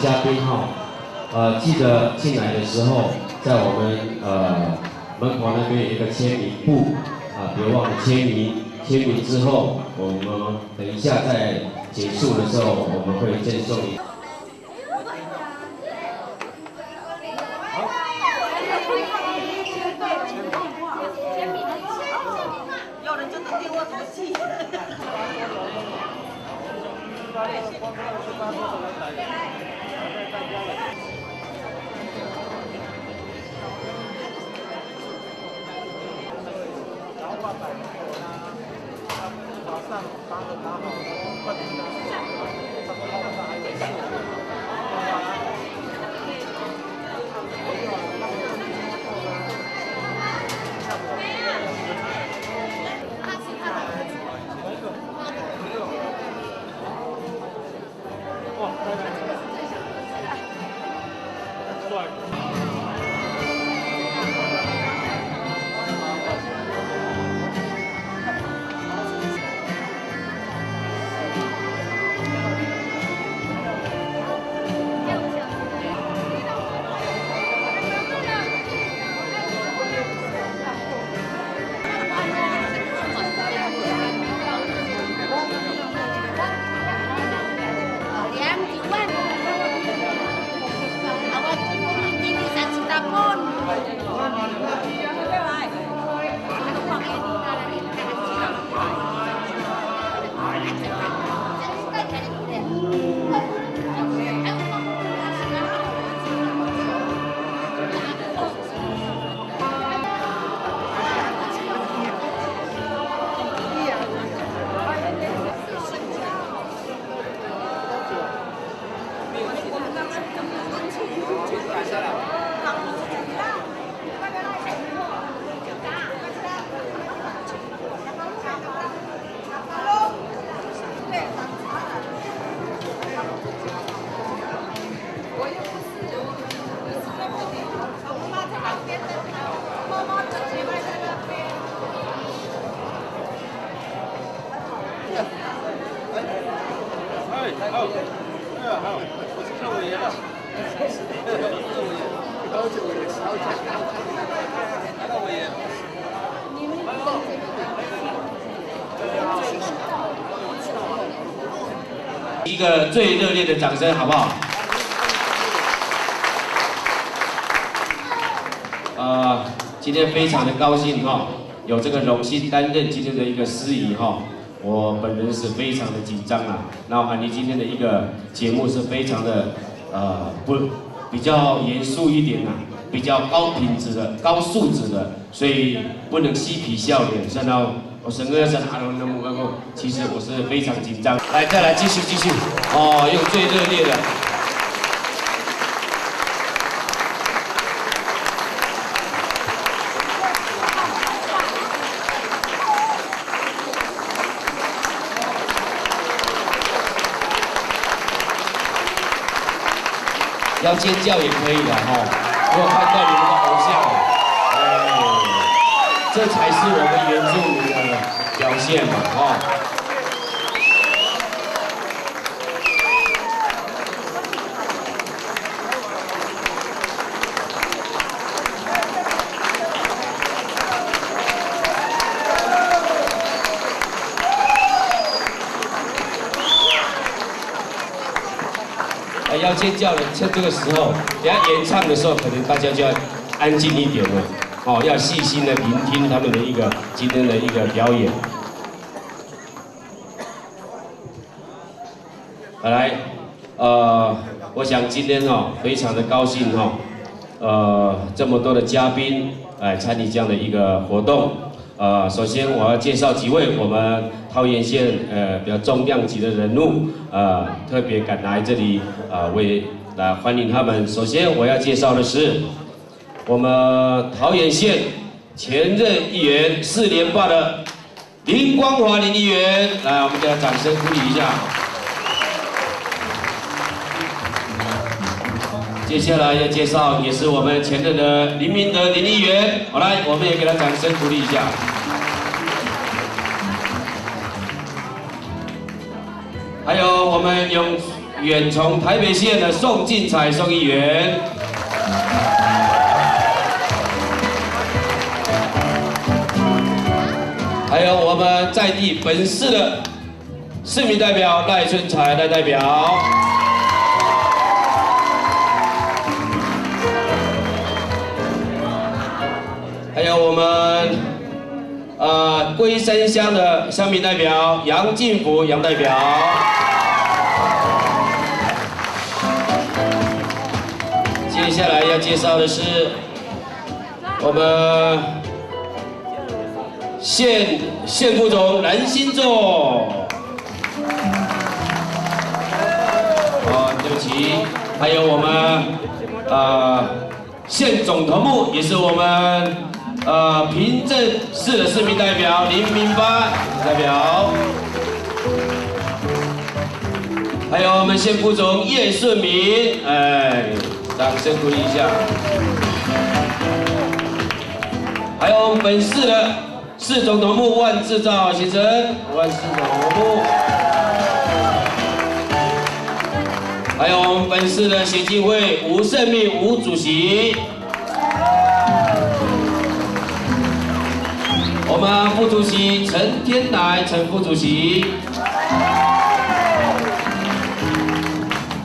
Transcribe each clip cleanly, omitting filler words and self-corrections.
嘉宾哈，记得进来的时候，在我们门口那边有一个签名簿别忘了签名。签名之后，我们等一下在结束的时候，我们会赠送你。要人就能给我出气。上打好，快点的，还没事。好，我是郑委员了。好久委员，好久。来到委员。一个最热烈的掌声，好不好？今天非常的高兴哈，有这个荣幸担任今天的一个司仪哈。我本人是非常的紧张啊，然后安妮今天的一个节目是非常的比较严肃一点比较高品质的、高素质的，所以不能嬉皮笑脸。然后我整个是其实我是非常紧张。来，再来继续用最热烈的。要尖叫也可以的哈，我看到你们的偶像，这才是我们原住民的表现嘛要尖叫的，趁这个时候，等下演唱的时候，可能大家就要安静一点了，要细心的聆听他们的今天的一个表演。来，我想今天非常的高兴这么多的嘉宾来参与这样的一个活动。首先我要介绍几位我们桃园县比较重量级的人物，特别赶来这里来欢迎他们。首先我要介绍的是我们桃园县前任议员4连霸的林光华林议员，来我们给他掌声鼓励一下。接下来要介绍也是我们前任的林明德林议员，好来，我们也给他掌声鼓励一下。还有我们远从台北县的宋进彩宋议员。还有我们在地本市的市民代表赖春才赖代表。 还有我们龟山乡的乡民代表杨进福杨代表，接下来要介绍的是我们县副总蓝新仲，对不起，还有我们县总头目，也是我们。 平镇市的市民代表林明发代表，还有我们县副总叶顺明，掌声鼓励一下。还有我们本市的市总头目万志照先生，万市总头目。还有我们本市的协进会吴胜命吴主席。 我们副主席陈天来，陈副主席。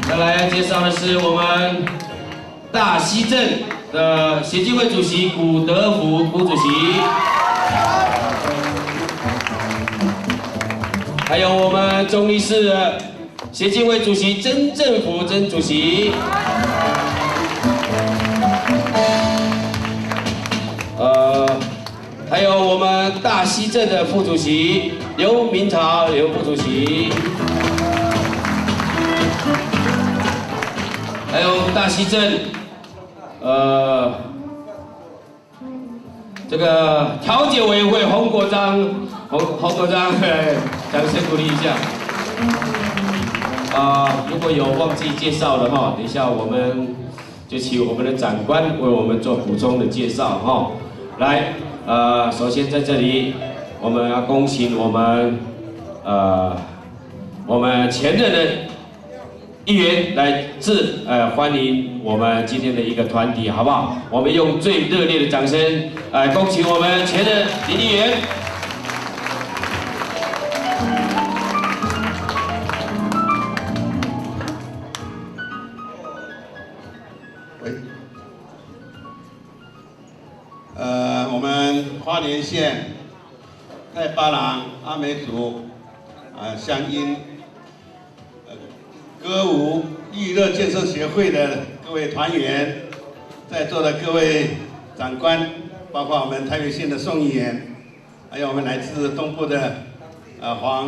再来介绍的是我们大溪镇的协进会主席古德福古主席，还有我们中坜市的协进会主席曾正福曾主席。 还有我们大溪镇的副主席刘明朝刘副主席，还有我们大溪镇这个调解委员会洪国章洪国章，掌声鼓励一下。如果有忘记介绍的哈，等一下我们就请我们的长官为我们做补充的介绍哈，来。 首先在这里，我们要恭喜我们前任的议员来自欢迎我们今天的一个团体，好不好？我们用最热烈的掌声，恭喜我们前任林议员。我们花莲县太巴郎阿美族乡音歌舞娱乐建设协会的各位团员，在座的各位长官，包括我们台北县的宋议员，还有我们来自东部的黄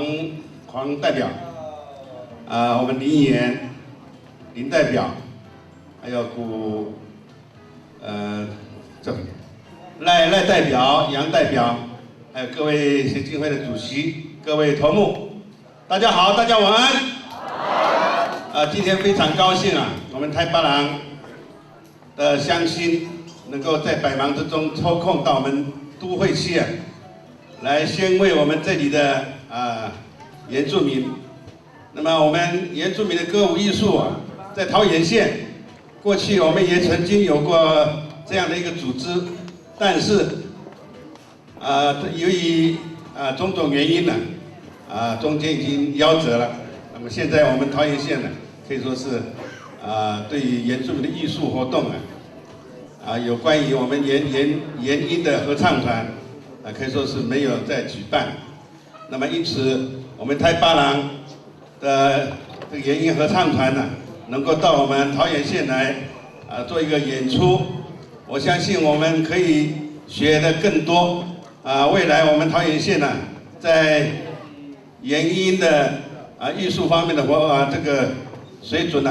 代表，我们林议员林代表，还有赖代表、杨代表，还有各位协进会的主席、各位头目，大家好，大家晚安。今天非常高兴啊，我们太巴郎的乡亲能够在百忙之中抽空到我们都会区啊，来先为我们这里的原住民。那么我们原住民的歌舞艺术啊，在桃园县，过去我们也曾经有过这样的一个组织。 但是，由于种种原因呢，中间已经夭折了。那么现在我们桃园县呢，可以说是对于原住民的艺术活动有关于我们原音的合唱团可以说是没有在举办。那么因此，我们太巴郎的这个原音合唱团呢，能够到我们桃园县来做一个演出。 我相信我们可以学得更多未来我们桃园县呢，在原音的艺术方面的这个水准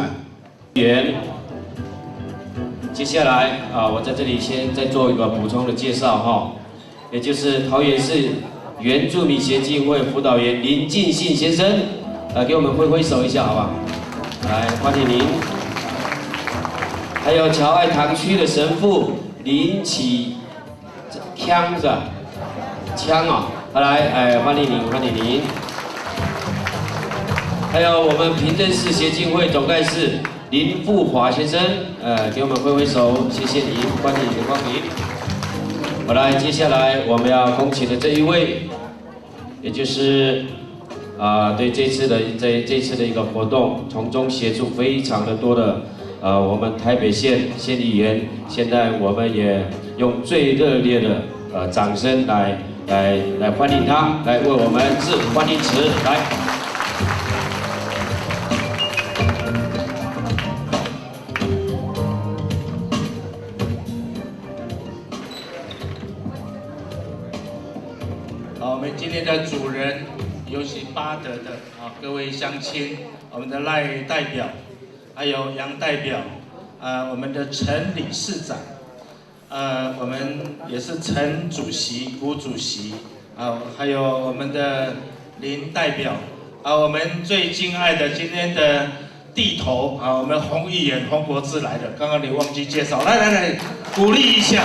接下来我在这里先再做一个补充的介绍哈，也就是桃园市原住民协进会辅导员林进信先生，给我们挥挥手一下好不好？来欢迎您。 还有侨爱堂区的神父林启枪是吧？枪来，欢迎您，欢迎您。还有我们平镇市协进会总干事林富华先生，给我们挥挥手，谢谢你，欢迎你的光临。好来，接下来我们要恭请的这一位，也就是对这次的一个活动，从中协助非常的多的我们台北县议员，现在我们也用最热烈的掌声来欢迎他，来为我们致欢迎词，来。我们今天的主人，尤其巴德的各位乡亲，我们的赖代表，还有杨代表，我们的陈理事长，我们也是陈主席、吴主席，还有我们的林代表，我们最敬爱的今天的地头我们洪议员洪国志来的，刚刚你忘记介绍，来，鼓励一下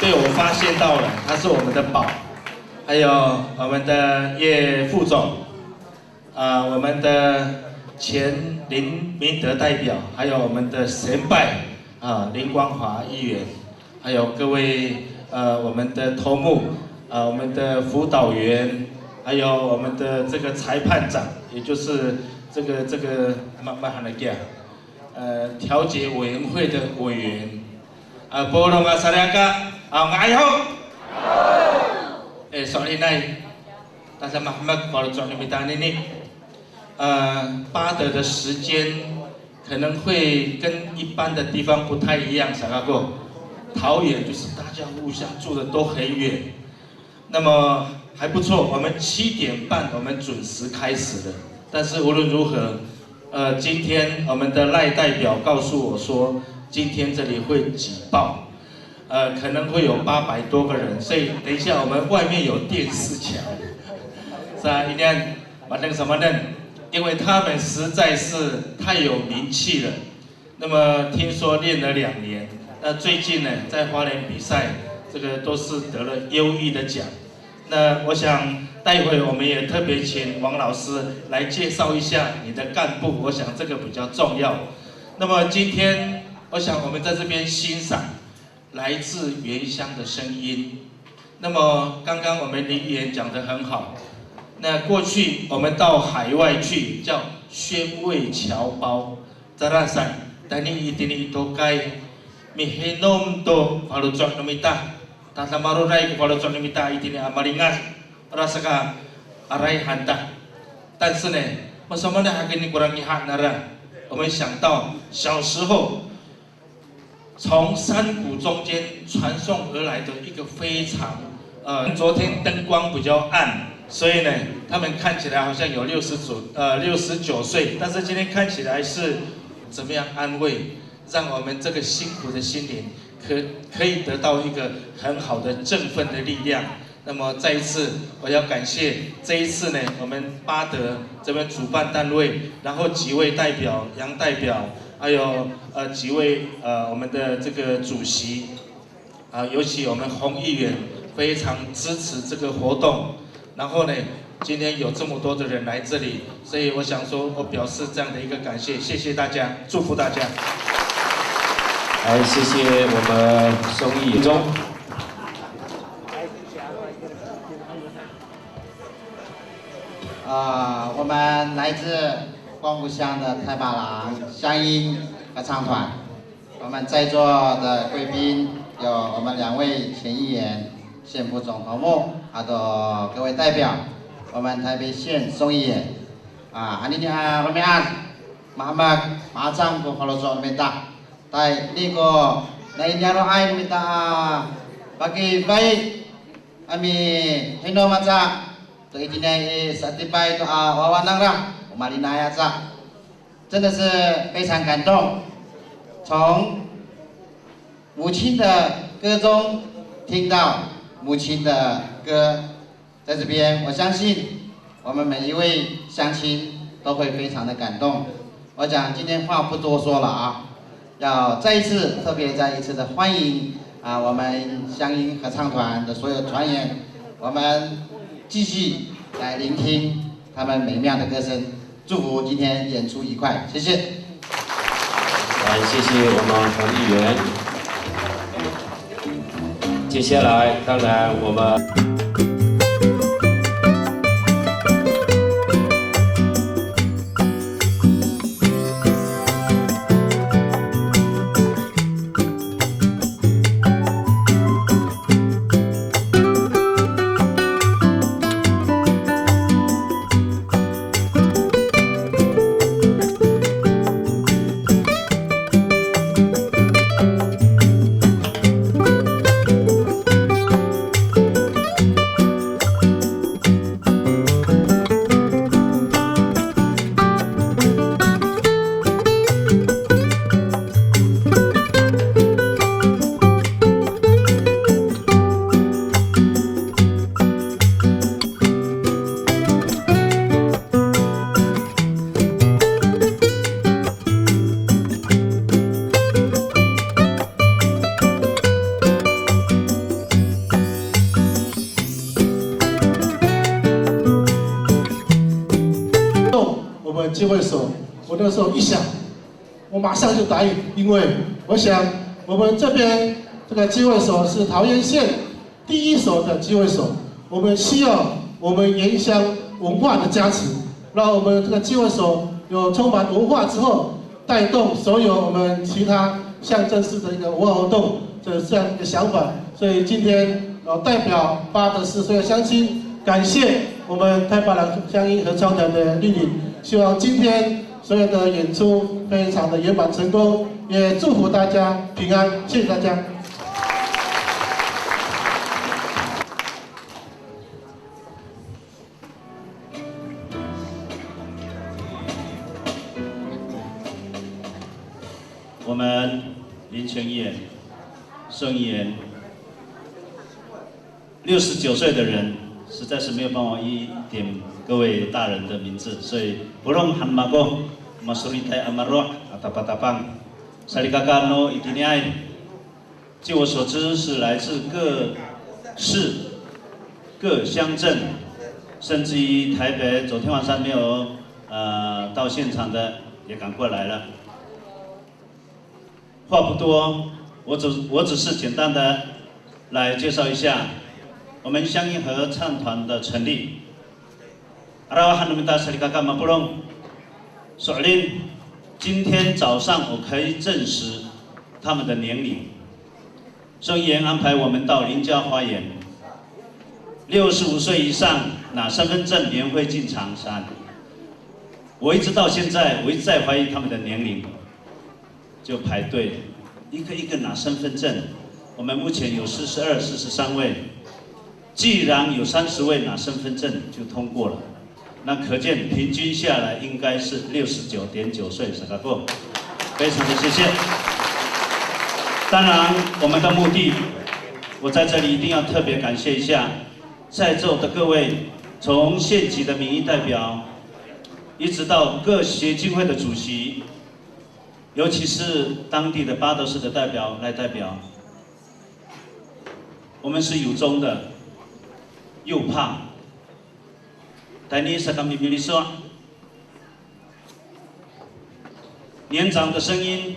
被我发现到了，他是我们的宝，还有我们的叶副总，我们的前林明德代表，还有我们的前拜林光华议员，还有各位我们的头目，我们的辅导员，还有我们的这个裁判长，也就是这个调解委员会的委员，波隆萨利亚。爱好，sorry大家慢慢把它转给大家呢。巴德的时间可能会跟一般的地方不太一样，想到过，桃园就是大家互相住的都很远，那么还不错，我们7点半我们准时开始的，但是无论如何，今天我们的赖代表告诉我说，今天这里会挤爆。可能会有800多个人，所以等一下我们外面有电视墙，是吧？一定反正什么呢？因为他们实在是太有名气了。那么听说练了2年，那最近呢在花莲比赛，这个都是得了优异的奖。那我想待会我们也特别请王老师来介绍一下你的干部，我想这个比较重要。那么今天我想我们在这边欣赏来自原乡的声音。那么刚刚我们林议员讲得很好，那过去我们到海外去叫宣慰侨胞，在那山，但你一定都该，mihinom do kalau cuak nomita, tata marurai kalau cuak nomita一定要amaringas, rasaka arai hanta。但是呢，为什么呢？还跟你kurang lihat nara？我们想到小时候。从山谷中间传送而来的一个非常，昨天灯光比较暗，所以呢，他们看起来好像有69岁，但是今天看起来是怎么样安慰，让我们这个辛苦的心灵可以得到一个很好的振奋的力量。那么再一次，我要感谢这一次呢，我们巴德这边主办单位，然后几位代表，杨代表。还有几位我们的这个主席尤其我们洪议员非常支持这个活动。然后呢，今天有这么多的人来这里，所以我想说，我表示这样的一个感谢，谢谢大家，祝福大家。来，谢谢我们宋议员中。我们来自光复乡的太巴郎乡音合唱团，我们在座的贵宾有我们2位前议员、县府总头目，还有各位代表，我们台北县宋议员ini Romean Muhammad Macam ko kalau soal minta, tay ni ko na inyaro ay minta bagi baik kami Hino Maca, to itinay certify to wawanang ra.玛丽娜亚萨，真的是非常感动。从母亲的歌中听到母亲的歌，在这边我相信我们每一位乡亲都会非常的感动。我讲今天话不多说了要再一次特别再一次的欢迎我们乡音合唱团的所有团员，我们继续来聆听他们美妙的歌声。祝福今天演出愉快，谢谢。来，谢谢我们黄议员。接下来，当然我们。机会所，我那时候一想，我马上就答应，因为我想我们这边这个机会所是桃园县第一所的机会所，我们需要我们原乡文化的加持，让我们这个机会所有充满文化之后，带动所有我们其他象征式的一个文化活动的这样一个想法。所以今天代表巴德市所有乡亲，感谢我们太巴郎乡音合唱团的莅临。希望今天所有的演出非常的圆满成功，也祝福大家平安，谢谢大家。我们林权议员、宋议员，69岁的人实在是没有办法一一点各位大人的名字，所以不用喊马哥，马苏里泰阿马罗阿达巴达邦，萨利嘎嘎诺伊迪尼埃。据我所知，是来自各市、各乡镇，甚至于台北昨天晚上没有到现场的也赶过来了。话不多，我只是简单的来介绍一下我们乡音合唱团的成立。所令今天早上我可以证实他们的年龄。宋议员安排我们到林家花园，65岁以上拿身份证免费进长山。我一直到现在，我一直在怀疑他们的年龄，就排队，一个一个拿身份证。我们目前有42、43位，既然有30位拿身份证就通过了。那可见平均下来应该是69.9岁，是吧？不，非常的谢谢。当然，我们的目的，我在这里一定要特别感谢一下在座的各位，从县级的民意代表，一直到各协进会的主席，尤其是当地的巴德市的代表赖代表，我们是有忠的，又怕。但你是kami pilih说，年长的声音，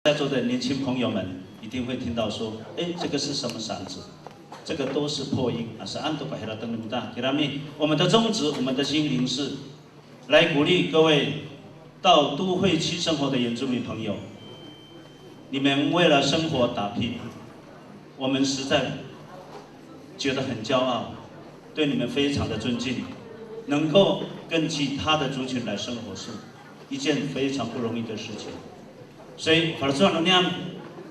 在座的年轻朋友们一定会听到说，哎，这个是什么嗓子？这个都是破音啊，是安多巴黑拉登那么大。给他们，我们的宗旨，我们的心灵是来鼓励各位到都会区生活的原住民朋友，你们为了生活打拼，我们实在觉得很骄傲，对你们非常的尊敬。能够跟其他的族群来生活是一件非常不容易的事情，所以法律上来讲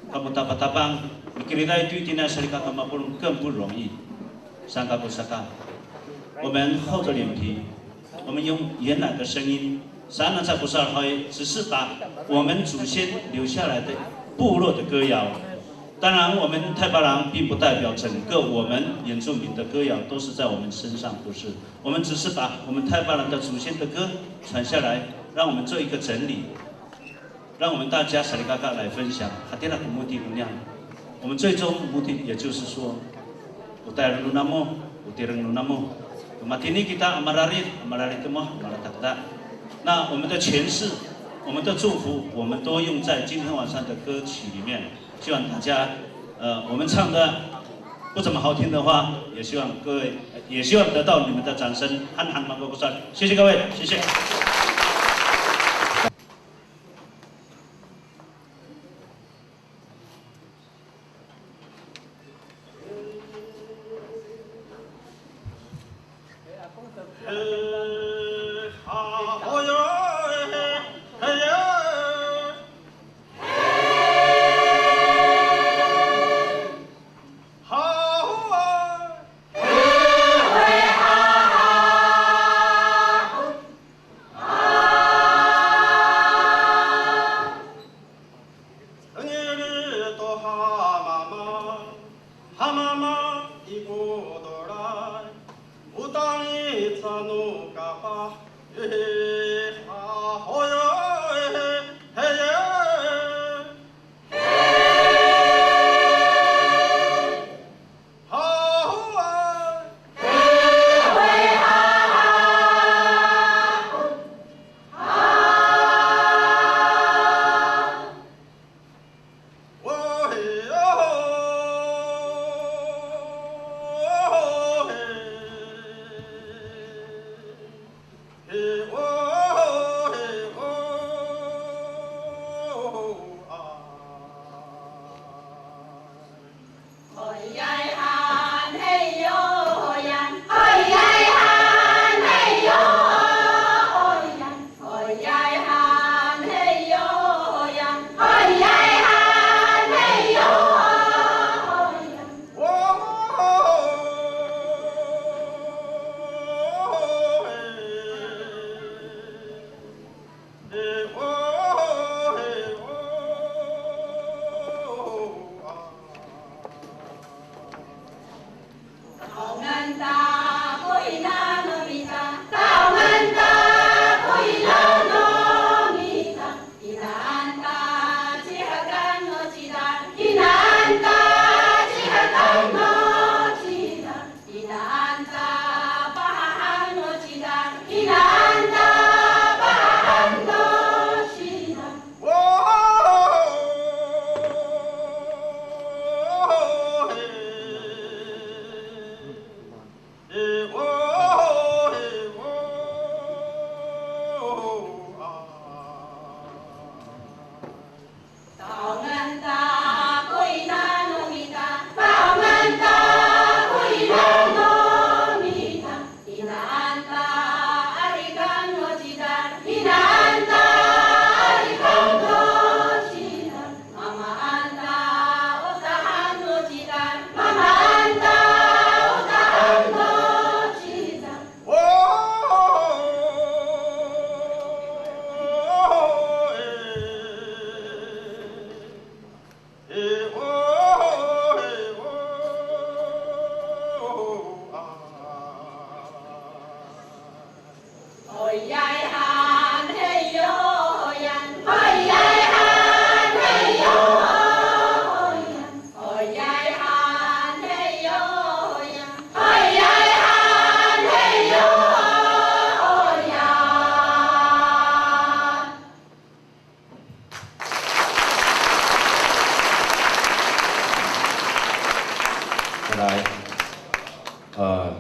，kamu dapat tabang，你给他对定那是个kamu更不容易。三个不三个，我们厚着脸皮，我们用原来的声音，虽然在不是会，只是把我们祖先留下来的部落的歌谣。当然，我们太巴郎并不代表整个我们原住民的歌谣都是在我们身上，不是。我们只是把我们太巴郎的祖先的歌传下来，让我们做一个整理，让我们大家沙里嘎嘎来分享。哈迪拉古目的不样，我们最终目的也就是说，我带人路那么，我带人路那么，马提尼吉他马拉里多么马拉达达。那我们的诠释，我们的祝福，我们都用在今天晚上的歌曲里面。希望大家，我们唱的不怎么好听的话，也希望各位，也希望得到你们的掌声。喊喊马哥鼓掌，谢谢各位，谢谢。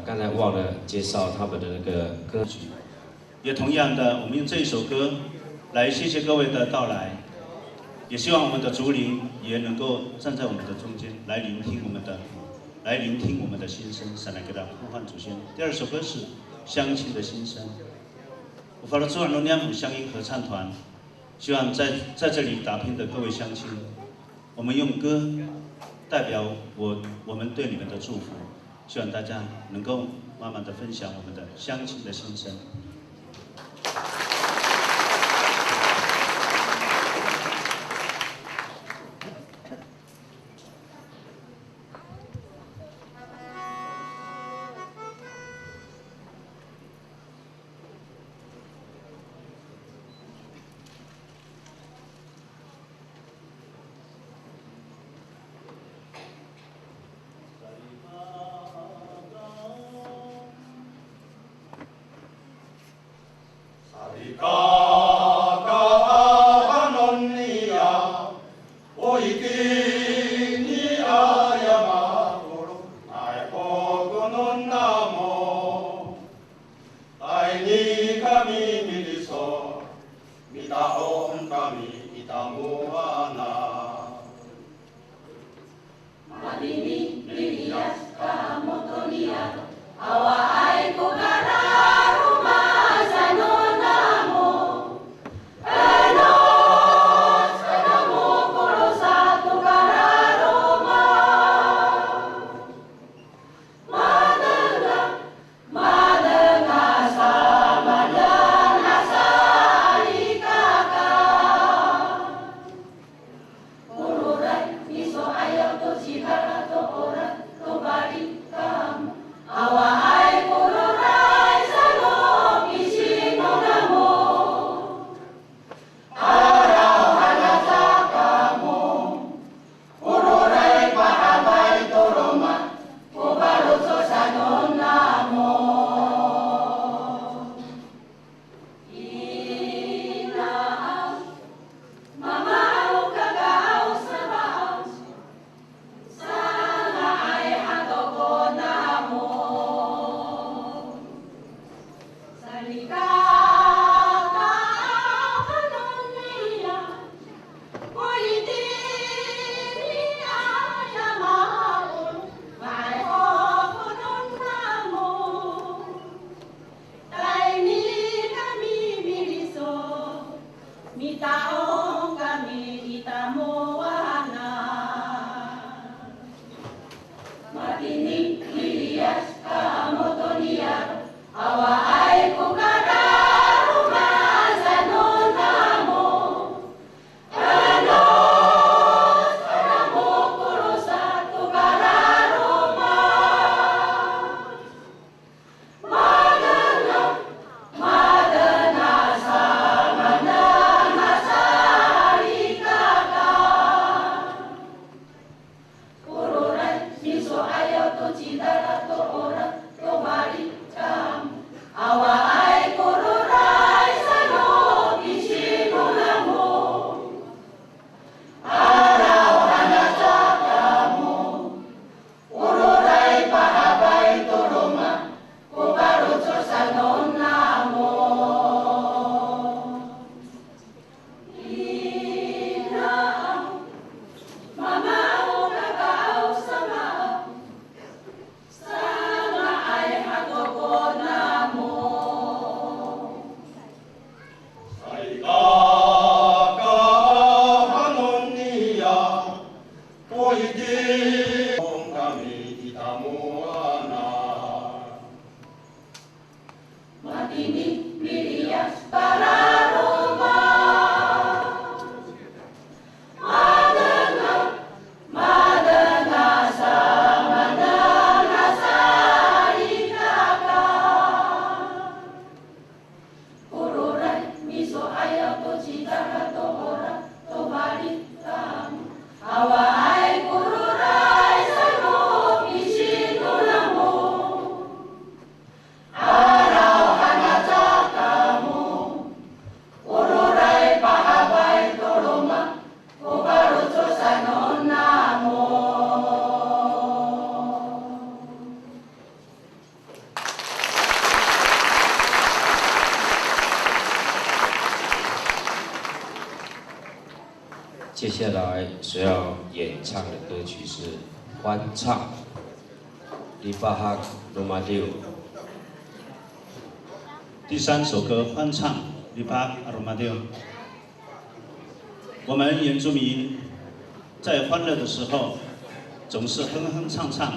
刚才忘了介绍他们的那个歌曲。也同样的，我们用这一首歌来谢谢各位的到来，也希望我们的竹林也能够站在我们的中间，来聆听我们的心声，上来给他呼唤祖先。第二首歌是乡亲的心声，我发了朱安龙娘母乡音合唱团，希望在这里打拼的各位乡亲，我们用歌代表我们对你们的祝福，希望大家能够慢慢的分享我们的乡亲的心声。接下来所要演唱的歌曲是欢唱《Libahak Romadio》。第3首歌欢唱《Libahak Romadio》。我们原住民在欢乐的时候总是哼哼唱唱，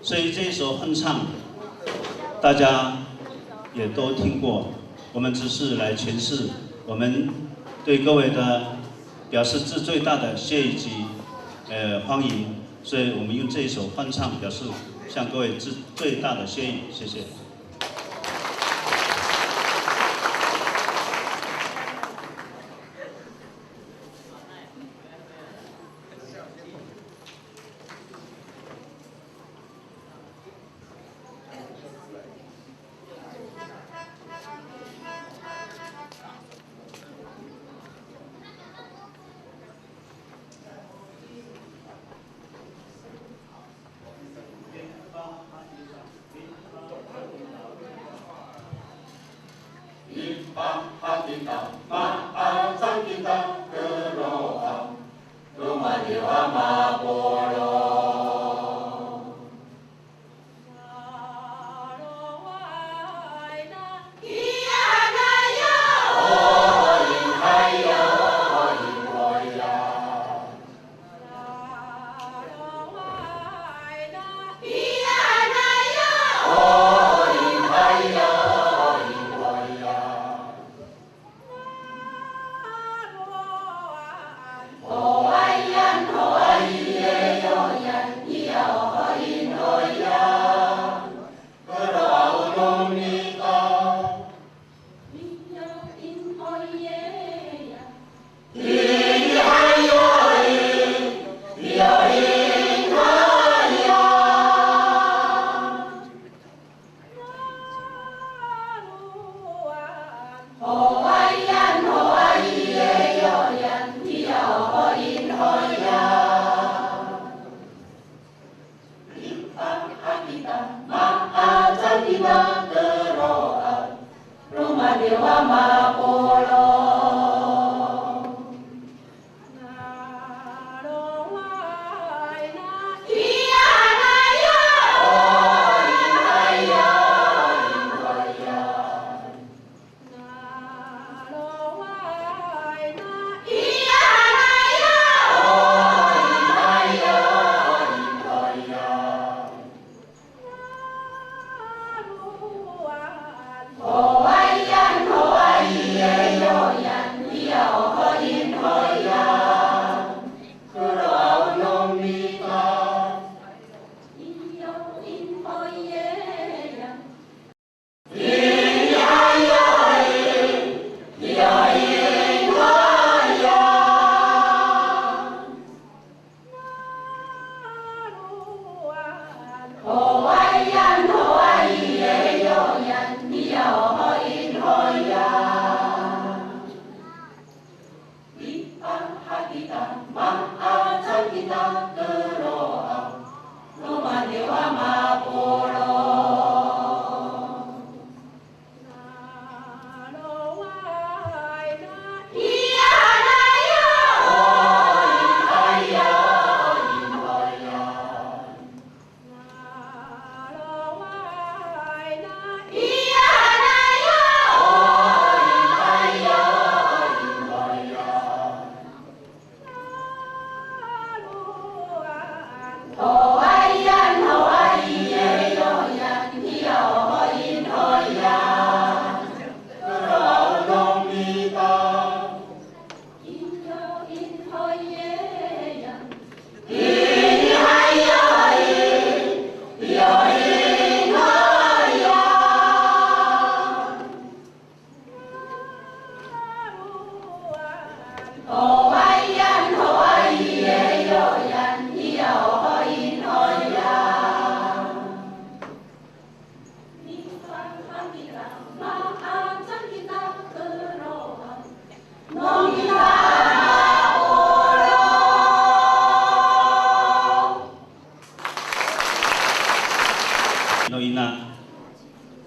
所以这一首哼唱大家也都听过。我们只是来诠释我们对各位的表示最大的谢意及欢迎，所以我们用这一首欢唱表示向各位最大的谢意，谢谢。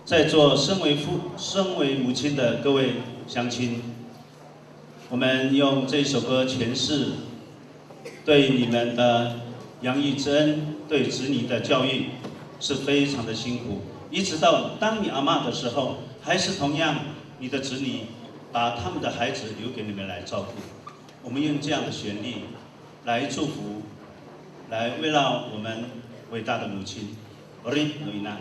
在座身为母亲的各位乡亲，我们用这首歌诠释对你们的养育之恩，对子女的教育是非常的辛苦。一直到当你阿嬷的时候，还是同样，你的子女把他们的孩子留给你们来照顾。我们用这样的旋律来祝福，来围绕我们伟大的母亲。Ori Noina。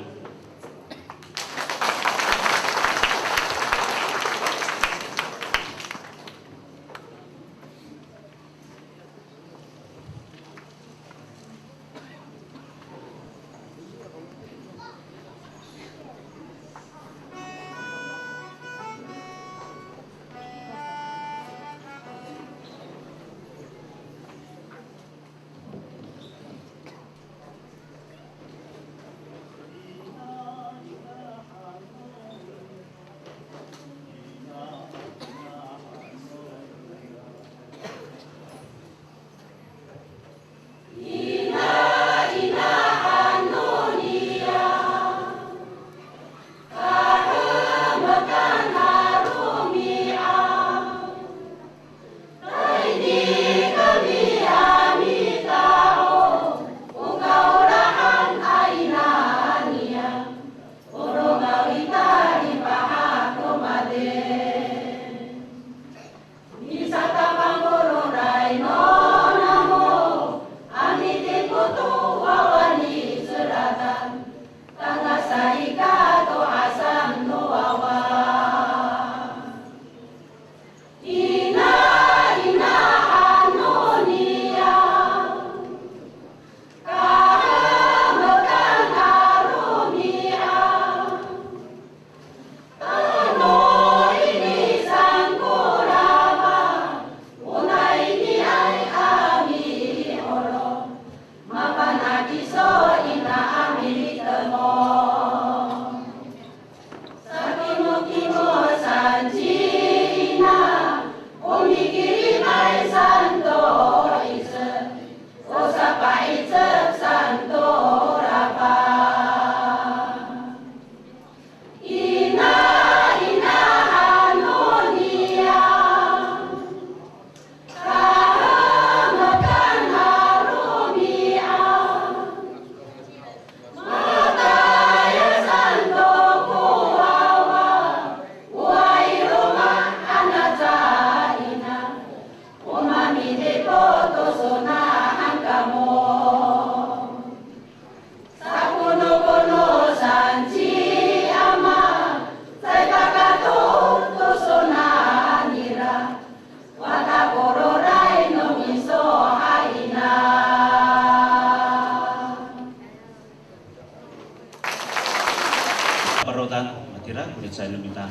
给他鼓励在那么大，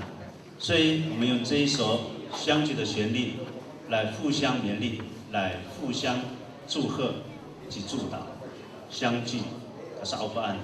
所以我们用这一首相聚的旋律来互相勉励，来互相祝贺及祝祷，相聚，它是奥布安。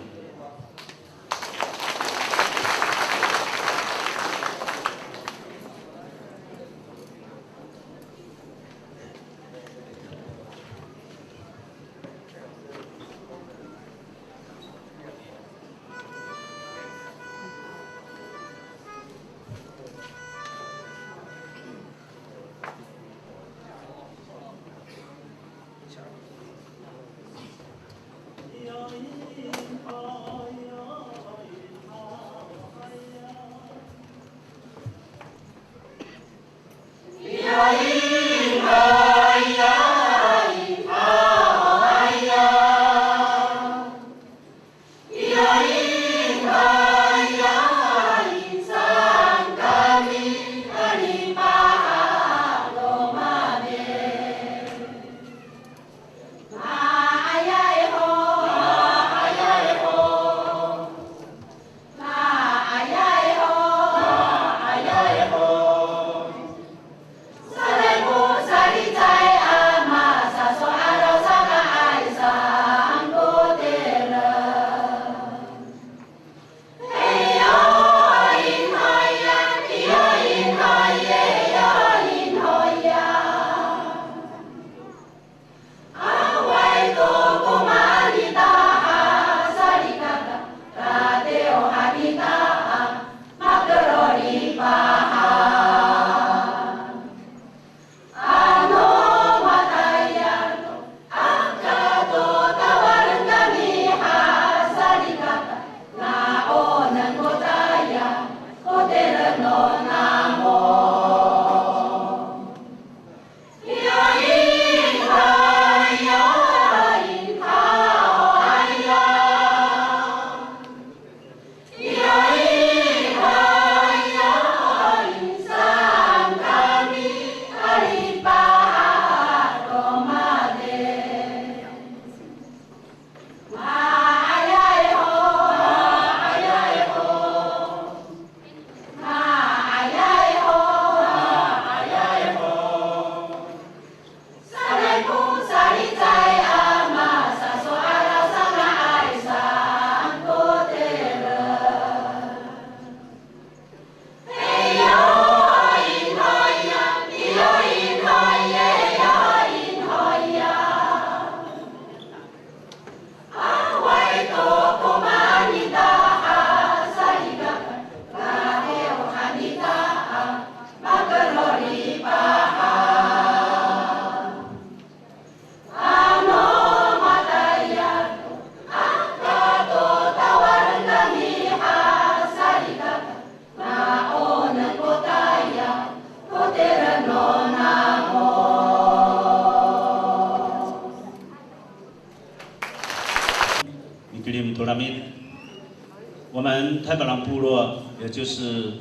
我们太巴朗部落，也就是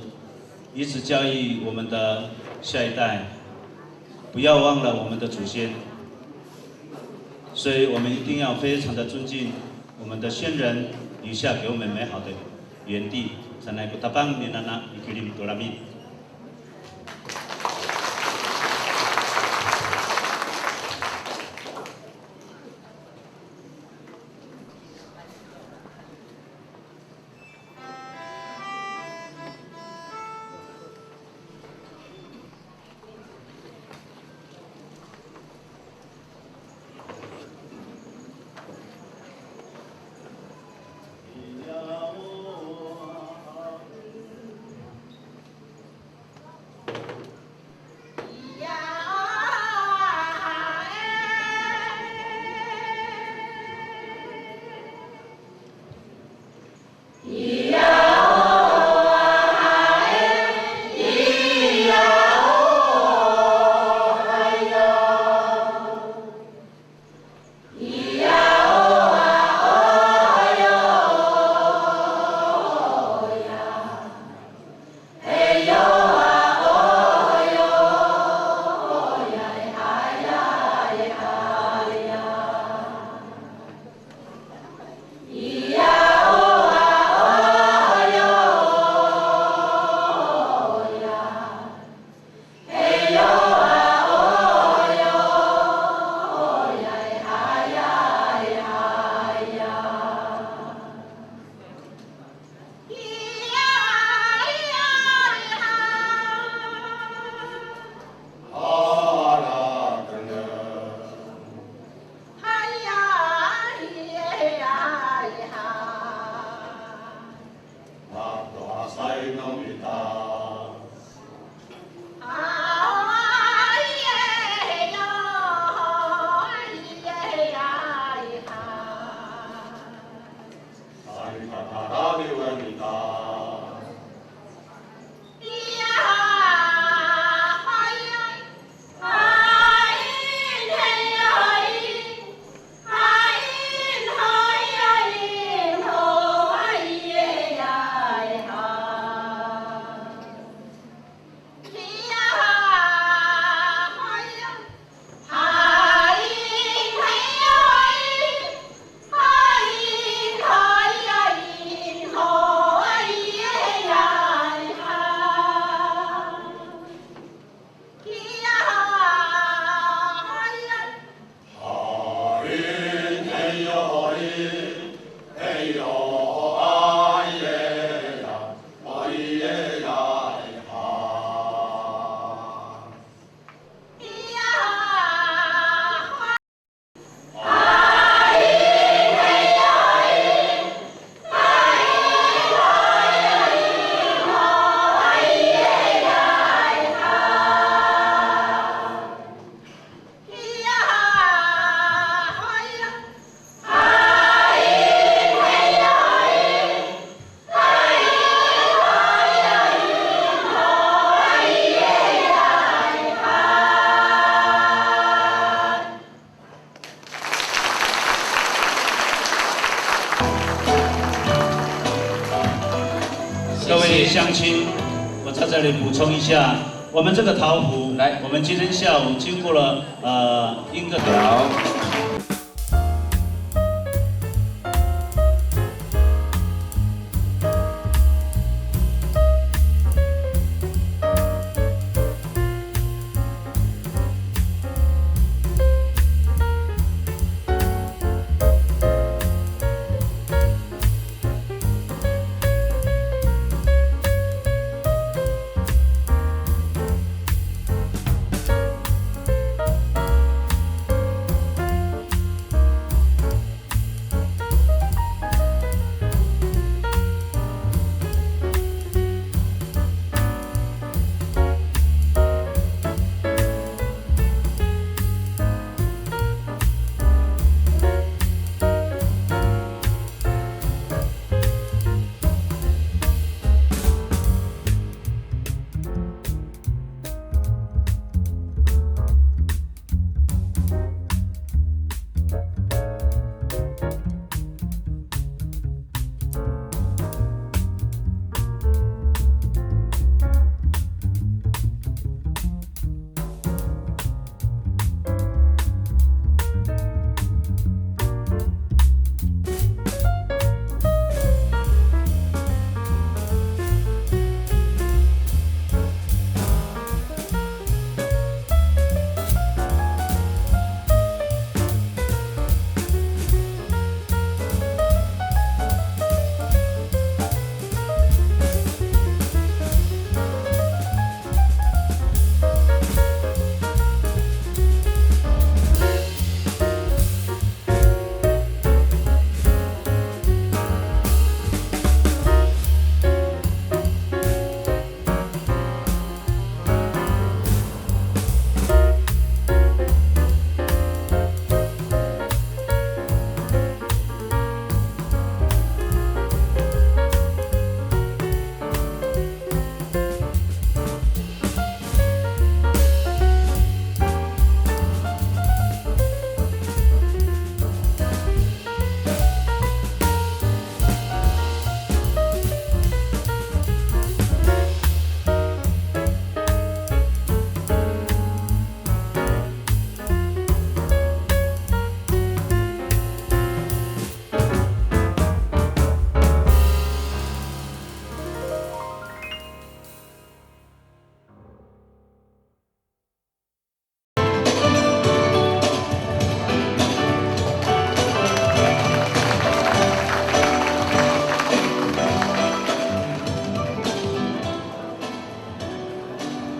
一直教育我们的下一代，不要忘了我们的祖先。所以我们一定要非常的尊敬我们的先人留下给我们美好的园地。在那个大邦年那伊克林多拉米。位乡亲，我在这里补充一下，我们这个桃谱，来，我们今天下午经过了英个好。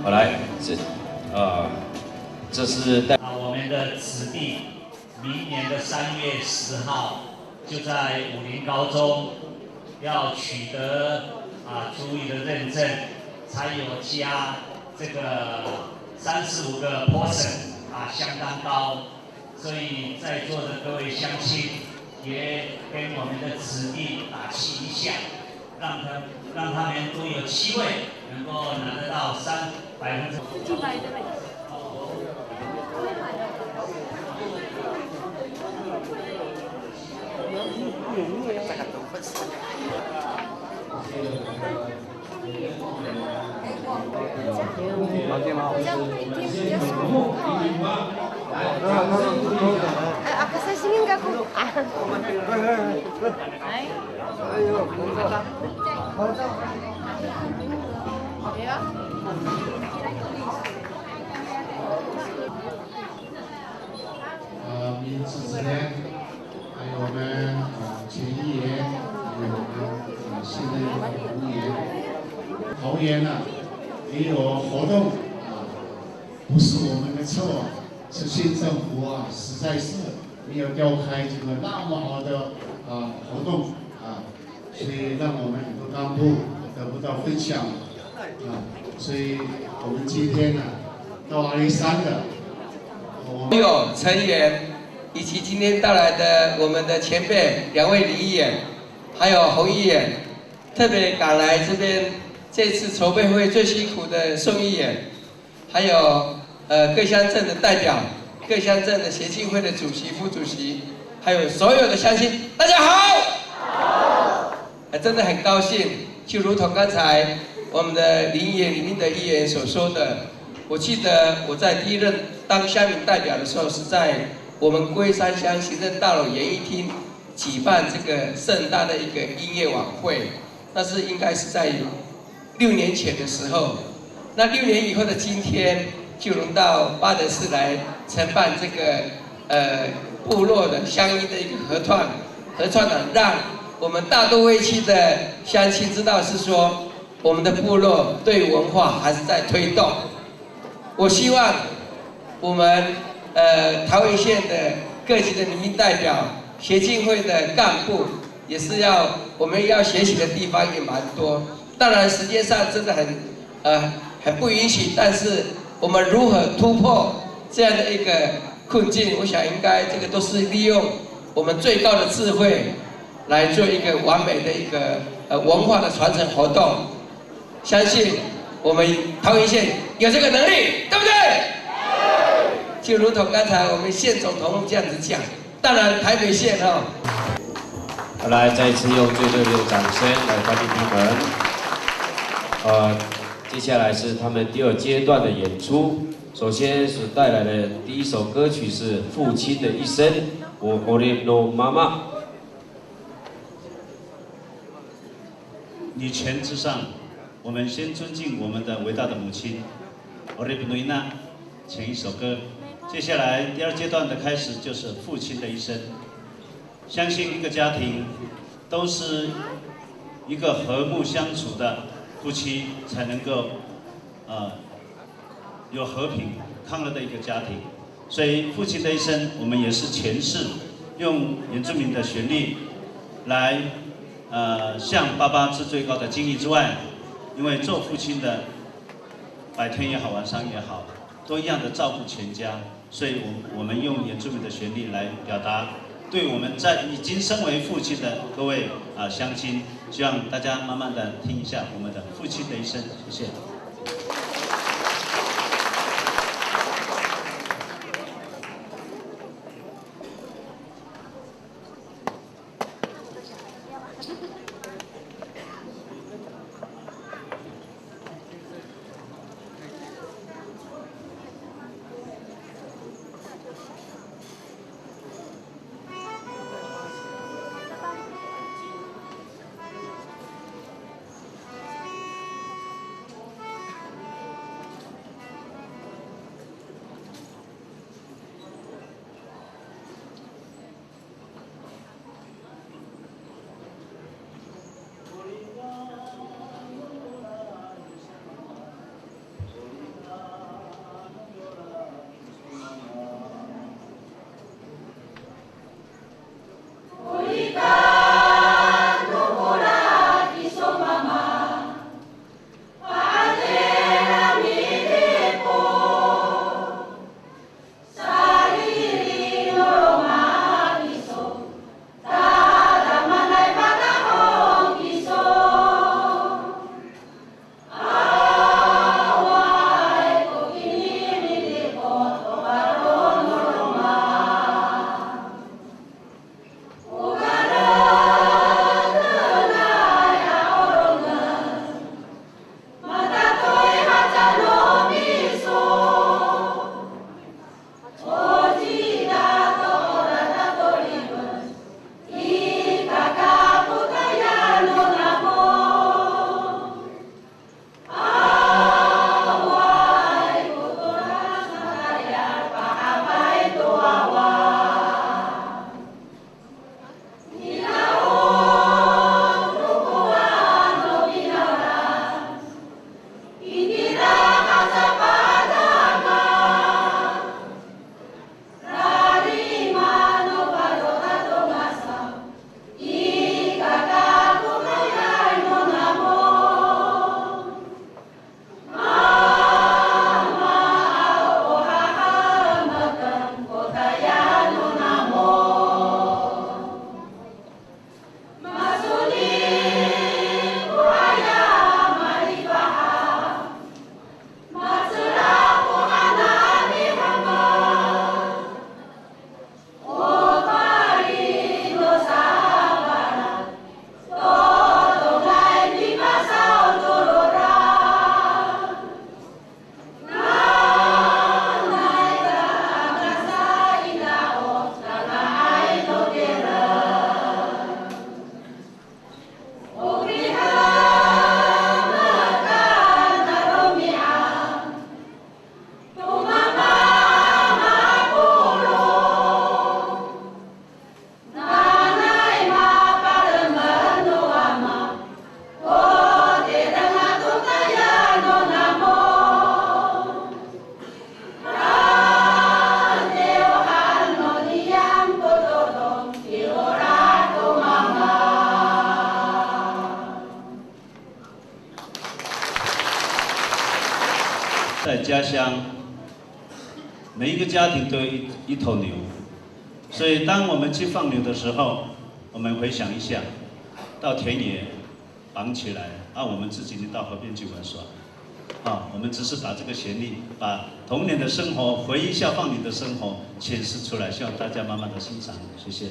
好来，这是我们的子弟，明年的3月10号就在武林高中要取得族语的认证，才有加这个35个 portion 相当高，所以在座的各位乡亲也跟我们的子弟打气一下，让他们都有机会能够拿得到100%。老爹吗？Apa sasingin ka ko? Ay. Ya. 名字之间，还有我们前议员，还有我们现任吴议员，桃园呢也有活动不是我们的错，是县政府实在是没有调开这个那么好的活动所以让我们很多干部得不到分享所以我们今天呢到阿里山的。还有陈议员，以及今天带来的我们的前辈2位李议员，还有洪议员，特别赶来这边，这次筹备会最辛苦的宋议员，还有各乡镇的代表，各乡镇的协进会的主席、副主席，还有所有的乡亲，大家好！真的很高兴就如同刚才我们的林议员、李明德议员所说的，我记得我在第一任当乡民代表的时候，是在我们龟山乡行政大楼演艺厅举办这个盛大的一个音乐晚会，那是应该是在6年前的时候。那6年以后的今天，就轮到巴德市来承办这个部落的乡音的一个合唱团，让我们大都会区的乡亲知道是说我们的部落对文化还是在推动。我希望我们桃园县的各级的民意代表、协进会的干部，也是我们要学习的地方也蛮多。当然时间上真的很不允许，但是我们如何突破这样的一个困境，我想应该这个都是利用我们最高的智慧来做一个完美的一个文化的传承活动。相信我们桃园县有这个能力，对不对？就如同刚才我们县总统这样子讲，当然台北县好，来再一次用最热烈的掌声来欢迎他们。接下来是他们第2阶段的演出。首先是带来的第一首歌曲是《父亲的一生》，我的妈妈。女权至上，我们先尊敬我们的伟大的母亲。我的努伊娜，前一首歌。接下来第2阶段的开始就是父亲的一生。相信一个家庭都是一个和睦相处的夫妻才能够有和平康乐的一个家庭。所以父亲的一生，我们也是诠释用原住民的旋律来向爸爸致最高的敬意之外，因为做父亲的白天也好，晚上也好，都一样的照顾全家，所以我们用原住民的旋律来表达对我们已经身为父亲的各位乡亲，希望大家慢慢的听一下我们的父亲的一生，谢谢。家乡，每一个家庭都有一头牛，所以当我们去放牛的时候，我们回想一下，到田野绑起来，我们自己就到河边去玩耍。我们只是把这个旋律，把童年的生活、回忆下放牛的生活诠释出来，希望大家慢慢的欣赏，谢谢。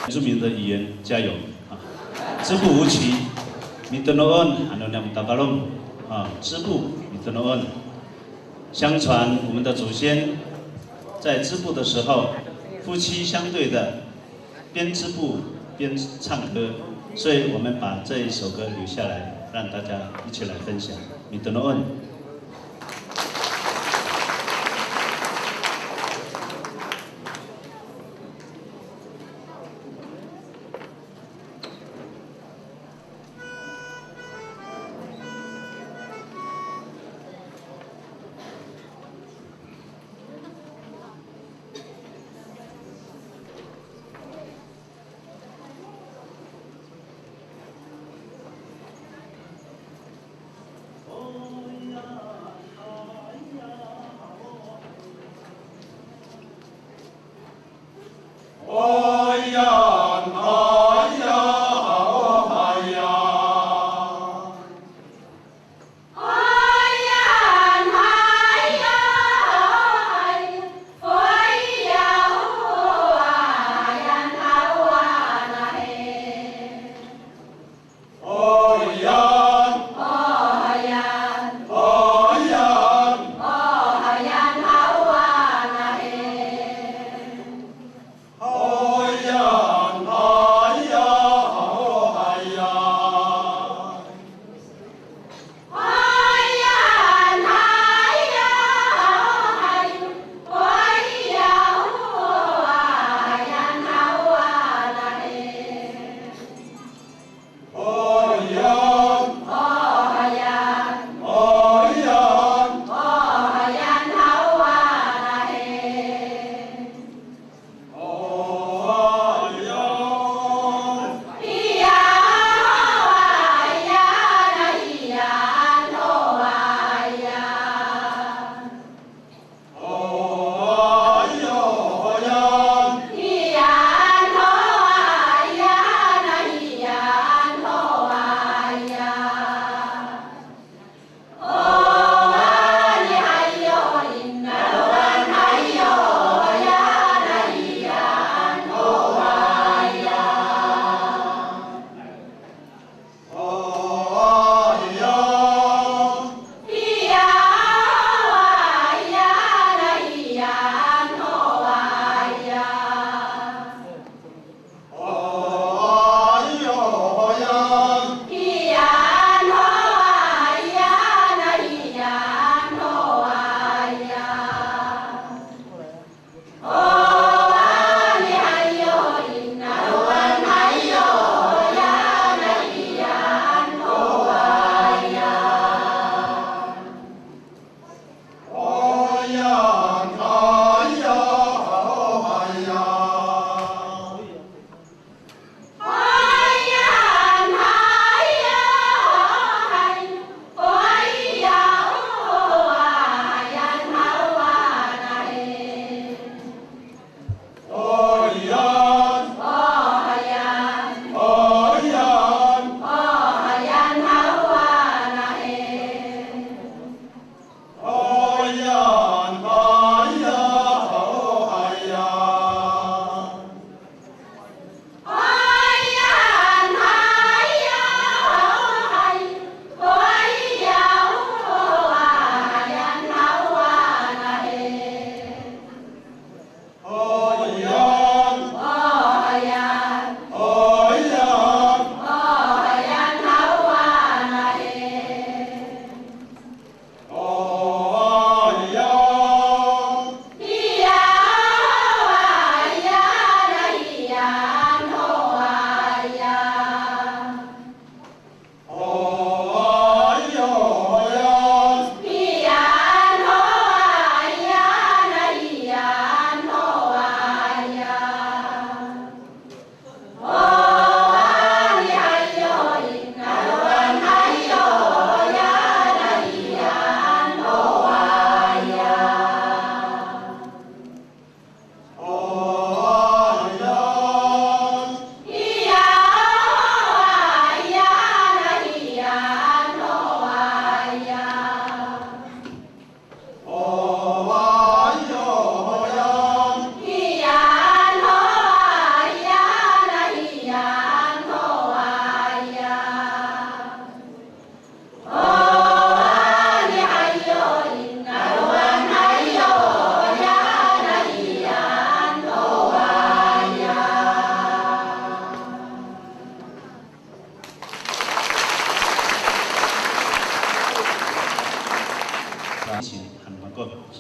著名的语言，加油啊！织布舞曲，米德诺恩，还有两达巴隆啊，织布米德诺恩。相传我们的祖先在织布的时候，夫妻相对的边织布边唱歌，所以我们把这一首歌留下来，让大家一起来分享。米德诺恩。Oh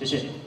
谢。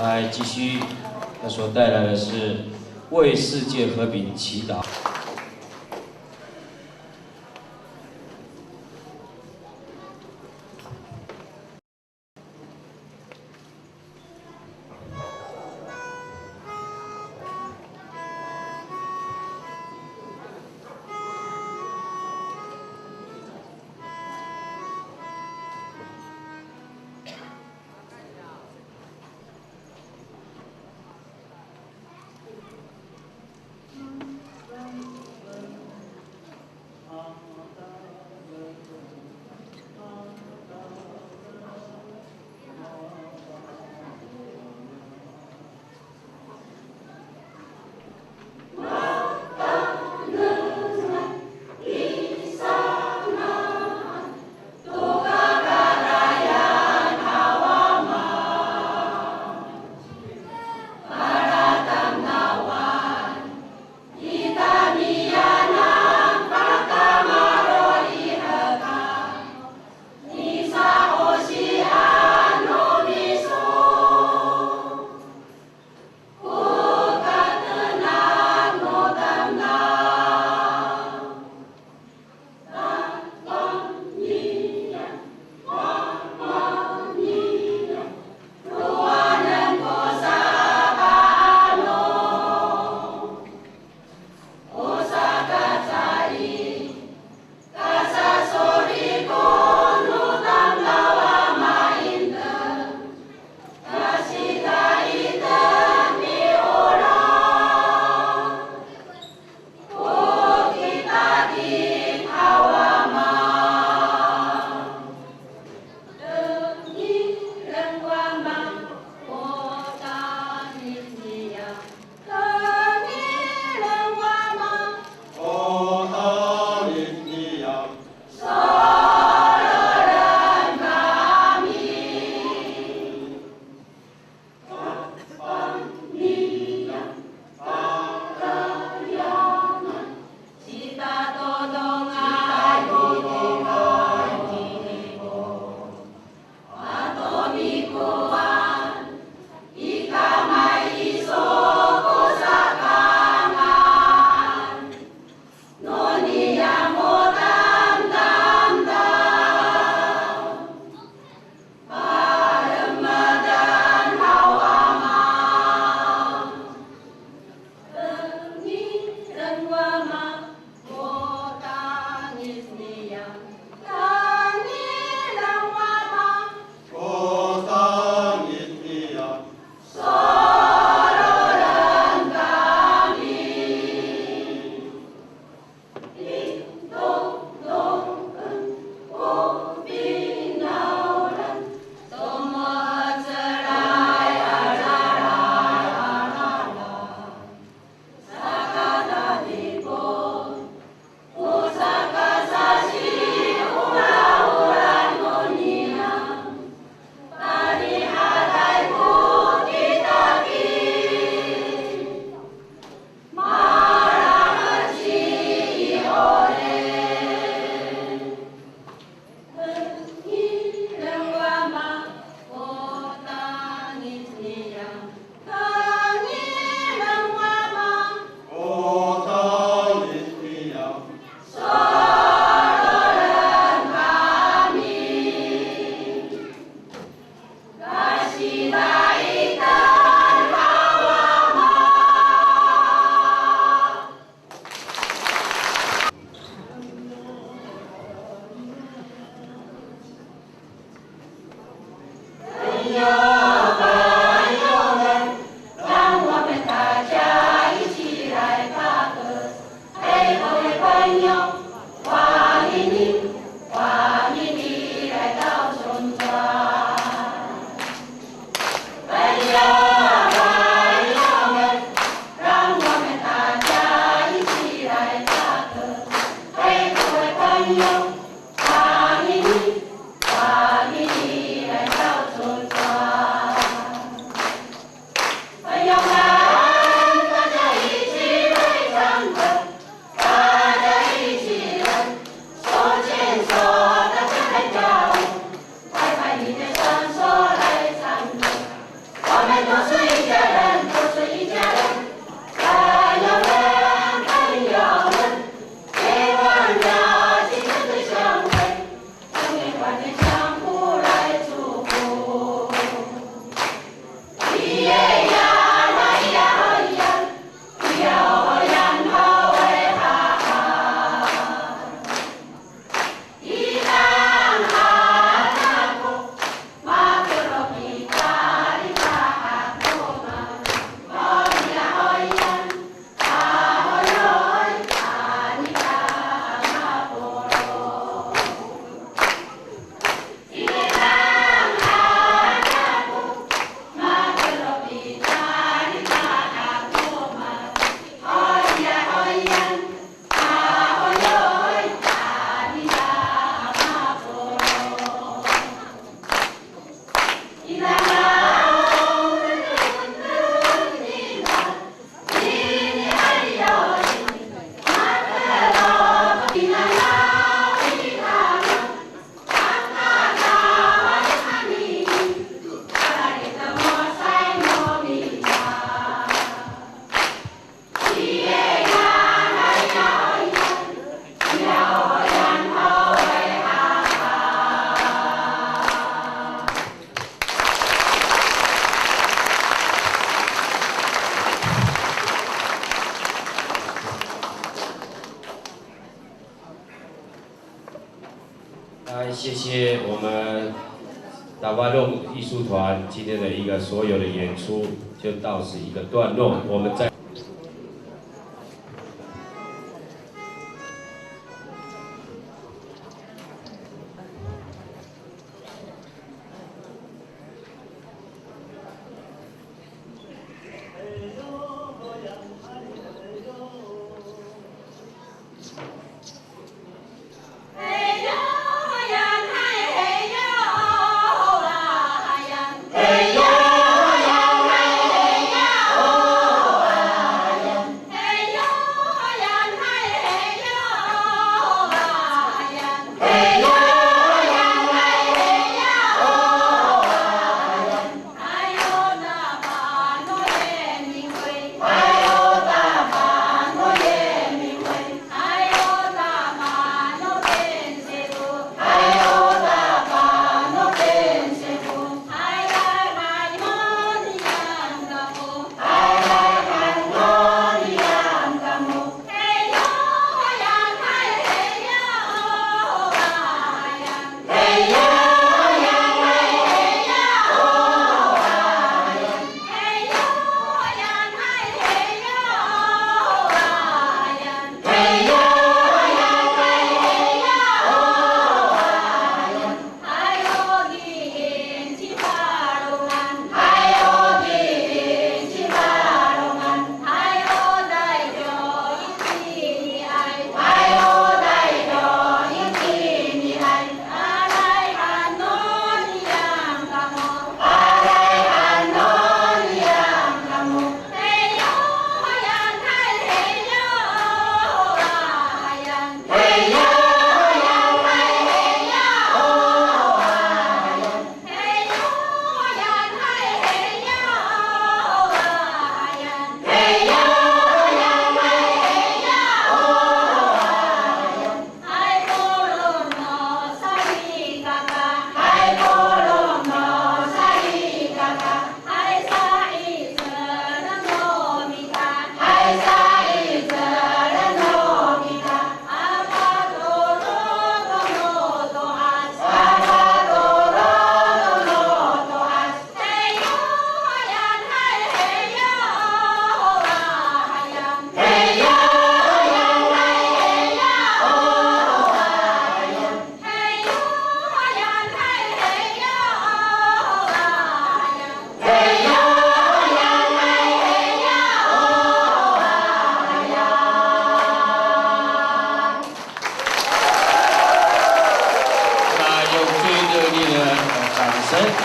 来继续，他所带来的是为世界和平祈祷。谢谢我们达巴弄艺术团今天的一个所有的演出，就到此一个段落。我们在。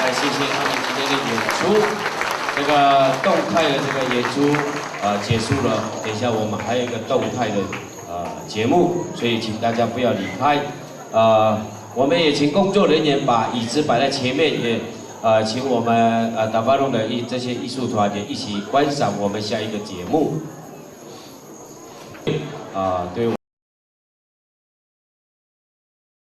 来谢谢他们今天的演出，这个动态的这个演出结束了，等一下我们还有一个动态的节目，所以请大家不要离开。我们也请工作人员把椅子摆在前面，也请我们达巴弄的这些艺术团也一起观赏我们下一个节目。对。